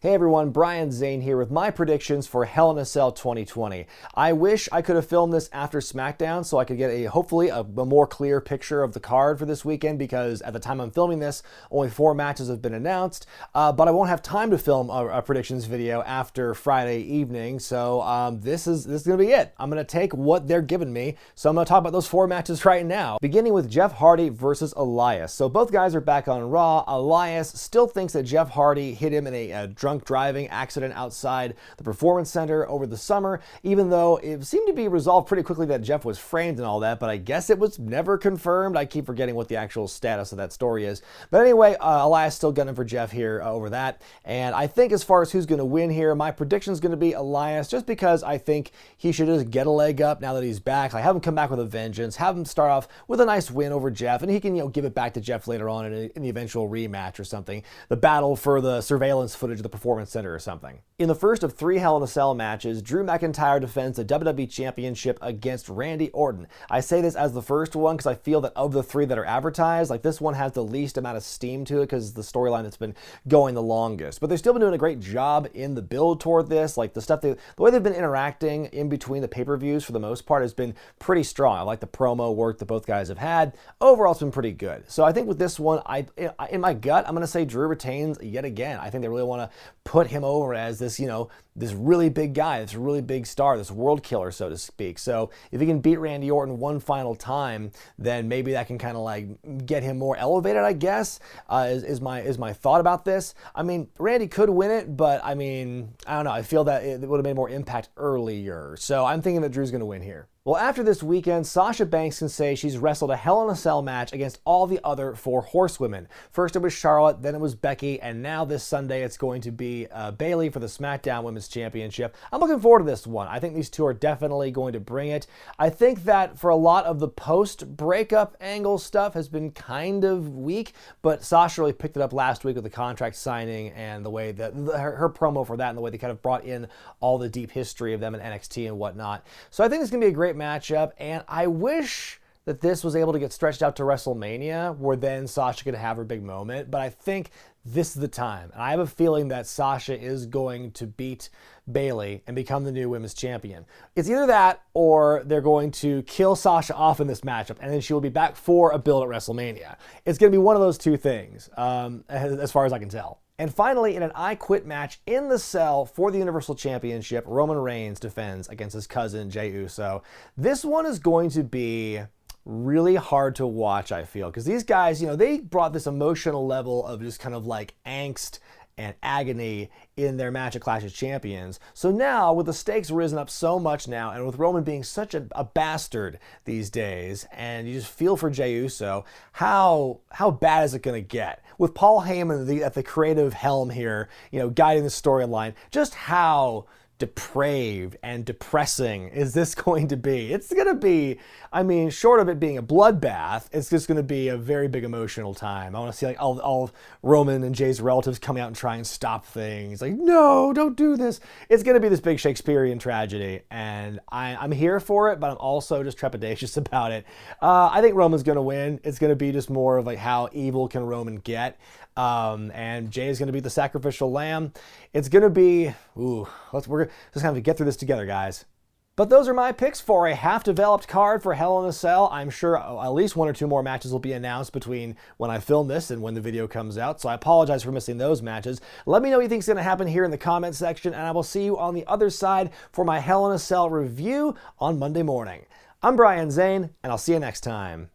Hey everyone, Brian Zane here with my predictions for Hell in a Cell 2020. I wish I could have filmed this after SmackDown so I could get hopefully a more clear picture of the card for this weekend, because at the time I'm filming this, only 4 matches have been announced, but I won't have time to film a predictions video after Friday evening, so this is going to be it. I'm going to take what they're giving me, so I'm going to talk about those 4 matches right now, beginning with Jeff Hardy versus Elias. So both guys are back on Raw. Elias still thinks that Jeff Hardy hit him in a drunk driving accident outside the Performance Center over the summer, even though it seemed to be resolved pretty quickly that Jeff was framed and all that, but I guess it was never confirmed. I keep forgetting what the actual status of that story is. But anyway, Elias still gunning for Jeff here over that, and I think as far as who's going to win here, my prediction is going to be Elias, just because I think he should just get a leg up now that he's back. Like, have him come back with a vengeance, have him start off with a nice win over Jeff, and he can, give it back to Jeff later on in the eventual rematch or something. The battle for the surveillance footage of the Performance Center or something. In the first of 3 Hell in a Cell matches, Drew McIntyre defends the WWE Championship against Randy Orton. I say this as the first one because I feel that of the 3 that are advertised, like, this one has the least amount of steam to it because it's the storyline that's been going the longest. But they've still been doing a great job in the build toward this. Like, the way they've been interacting in between the pay-per-views for the most part has been pretty strong. I like the promo work that both guys have had. Overall, it's been pretty good. So I think with this one, in my gut, I'm going to say Drew retains yet again. I think they really want to put him over as this, this really big guy, this really big star, this world killer, so to speak. So if he can beat Randy Orton one final time, then maybe that can kind of like get him more elevated, I guess, is my thought about this. I mean, Randy could win it, but I mean, I don't know. I feel that it would have made more impact earlier. So I'm thinking that Drew's going to win here. Well, after this weekend, Sasha Banks can say she's wrestled a Hell in a Cell match against all the other 4 horsewomen. First it was Charlotte, then it was Becky, and now this Sunday it's going to be Bayley for the SmackDown Women's Championship. I'm looking forward to this one. I think these 2 are definitely going to bring it. I think that for a lot of the post-breakup angle stuff has been kind of weak, but Sasha really picked it up last week with the contract signing and the way that her promo for that and the way they kind of brought in all the deep history of them in NXT and whatnot. So I think it's going to be a great matchup, and I wish that this was able to get stretched out to WrestleMania, where then Sasha could have her big moment, but I think this is the time. And I have a feeling that Sasha is going to beat Bayley and become the new women's champion. It's either that or they're going to kill Sasha off in this matchup, and then she will be back for a build at WrestleMania. It's going to be one of those 2 things, as far as I can tell. And finally, in an I Quit match in the cell for the Universal Championship, Roman Reigns defends against his cousin, Jey Uso. This one is going to be really hard to watch, I feel, because these guys, they brought this emotional level of just kind of like angst and agony in their match at Clash of Champions. So now, with the stakes risen up so much now, and with Roman being such a bastard these days, and you just feel for Jey Uso, how bad is it going to get? With Paul Heyman at the creative helm here, guiding the storyline, just how depraved and depressing is this going to be? It's going to be, short of it being a bloodbath, it's just going to be a very big emotional time. I want to see like all of Roman and Jay's relatives coming out and try and stop things. Like, no, don't do this. It's going to be this big Shakespearean tragedy, and I'm here for it, but I'm also just trepidatious about it. I think Roman's going to win. It's going to be just more of like how evil can Roman get. And Jay is going to be the sacrificial lamb. It's going to be, we're just going to get through this together, guys. But those are my picks for a half-developed card for Hell in a Cell. I'm sure at least 1 or 2 more matches will be announced between when I film this and when the video comes out, so I apologize for missing those matches. Let me know what you think is going to happen here in the comment section, and I will see you on the other side for my Hell in a Cell review on Monday morning. I'm Brian Zane, and I'll see you next time.